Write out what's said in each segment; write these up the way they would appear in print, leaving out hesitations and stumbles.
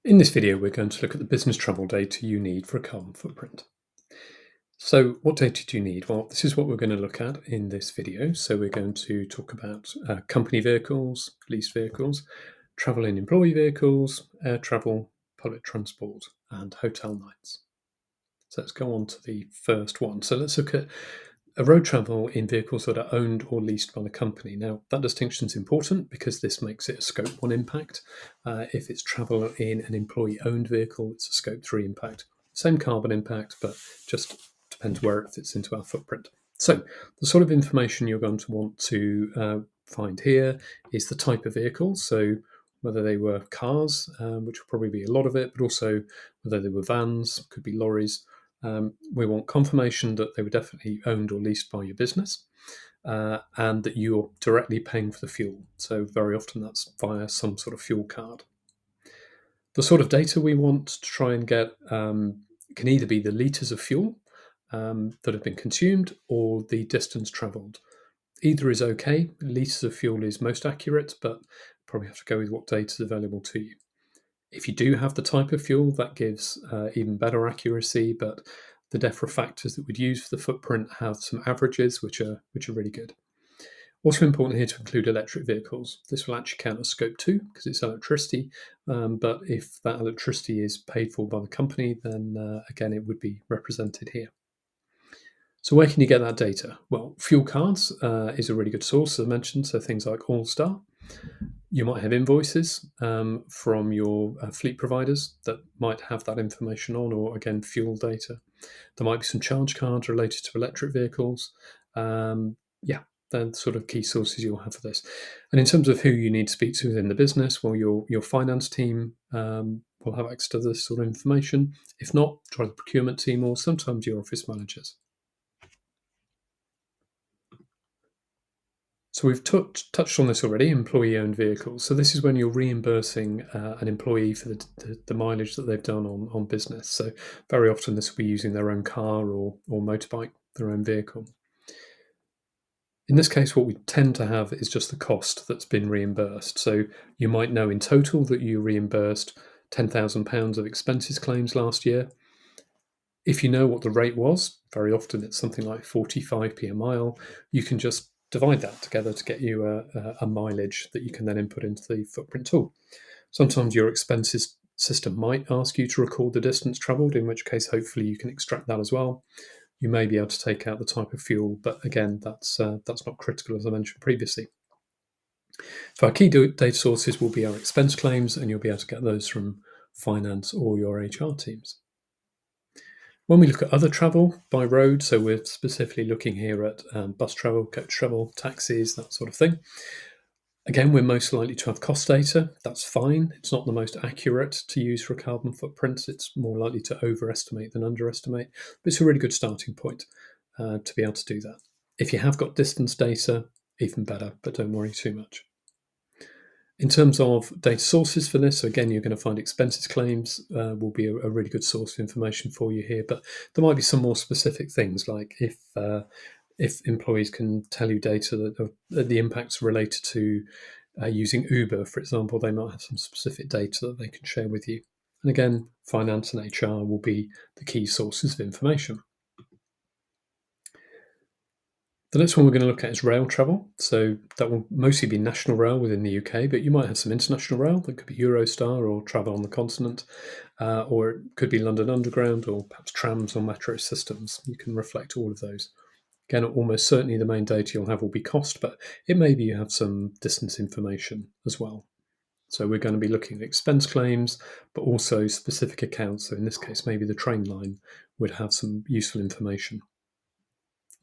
In this video, we're going to look at the business travel data you need for a carbon footprint. So what data do you need? Well, this is what we're going to look at in this video. So we're going to talk about company vehicles, leased vehicles, travel in employee vehicles, air travel, public transport, and hotel nights. So let's go on to the first one. So let's look at road travel in vehicles that are owned or leased by the company. Now, that distinction is important because this makes it a Scope 1 impact. If it's travel in an employee-owned vehicle, it's a Scope 3 impact. Same carbon impact, but just depends where it fits into our footprint. So the sort of information you're going to want to find here is the type of vehicle. So whether they were cars, which will probably be a lot of it, but also whether they were vans, could be lorries. We want confirmation that they were definitely owned or leased by your business and that you're directly paying for the fuel. So very often that's via some sort of fuel card. The sort of data we want to try and get can either be the litres of fuel that have been consumed or the distance travelled. Either is okay. Litres of fuel is most accurate, but probably have to go with what data is available to you. If you do have the type of fuel, that gives even better accuracy, but the DEFRA factors that we'd use for the footprint have some averages, which are really good. Also important here to include electric vehicles. This will actually count as Scope 2 because it's electricity, but if that electricity is paid for by the company, then again, it would be represented here. So where can you get that data? Well, fuel cards is a really good source, as I mentioned, so things like Allstar. You might have invoices from your fleet providers that might have that information on, or again, fuel data. There might be some charge cards related to electric vehicles. They're the sort of key sources you'll have for this. And in terms of who you need to speak to within the business, well, your finance team will have access to this sort of information. If not, try the procurement team or sometimes your office managers. So we've touched on this already, employee-owned vehicles. So this is when you're reimbursing an employee for the mileage that they've done on business. So very often this will be using their own car or motorbike, their own vehicle. In this case, what we tend to have is just the cost that's been reimbursed. So you might know in total that you reimbursed £10,000 of expenses claims last year. If you know what the rate was, very often it's something like 45p a mile, you can just divide that together to get you a mileage that you can then input into the footprint tool. Sometimes your expenses system might ask you to record the distance travelled, in which case hopefully you can extract that as well. You may be able to take out the type of fuel, but again, that's not critical, as I mentioned previously. So our key data sources will be our expense claims, and you'll be able to get those from finance or your HR teams. When we look at other travel by road, so we're specifically looking here at bus travel, coach travel, taxis, that sort of thing. Again, we're most likely to have cost data. That's fine. It's not the most accurate to use for a carbon footprint. It's more likely to overestimate than underestimate, but it's a really good starting point to be able to do that. If you have got distance data, even better, but don't worry too much. In terms of data sources for this, so again, you're going to find expenses claims will be a really good source of information for you here, but there might be some more specific things, like if employees can tell you data that the impacts related to using Uber, for example, they might have some specific data that they can share with you. And again, finance and HR will be the key sources of information. The next one we're going to look at is rail travel. So that will mostly be national rail within the UK, but you might have some international rail. That could be Eurostar or travel on the continent, or it could be London Underground or perhaps trams or metro systems. You can reflect all of those. Again, almost certainly the main data you'll have will be cost, but it may be you have some distance information as well. So we're going to be looking at expense claims, but also specific accounts. So in this case, maybe the train line would have some useful information.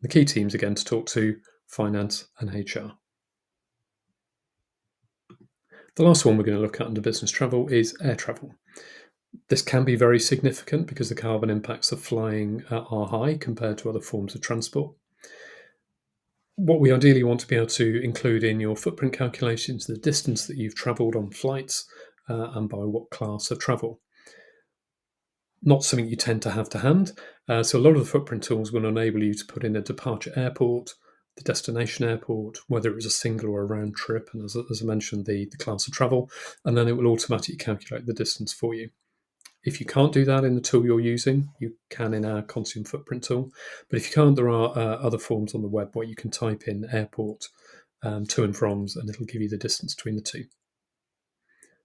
The key teams, again, to talk to finance and HR. The last one we're going to look at under business travel is air travel. This can be very significant because the carbon impacts of flying are high compared to other forms of transport. What we ideally want to be able to include in your footprint calculations the distance that you've travelled on flights and by what class of travel. Not something you tend to have to hand. So a lot of the footprint tools will enable you to put in a departure airport, the destination airport, whether it was a single or a round trip, and as I mentioned, the class of travel, and then it will automatically calculate the distance for you. If you can't do that in the tool you're using, you can in our Consume Footprint tool. But if you can't, there are other forms on the web where you can type in airport, to and froms, and it'll give you the distance between the two.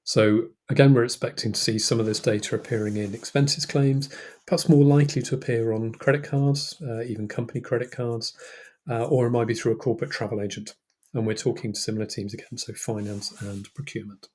So again, we're expecting to see some of this data appearing in expenses claims, perhaps more likely to appear on credit cards, even company credit cards, or it might be through a corporate travel agent. And we're talking to similar teams again, so finance and procurement.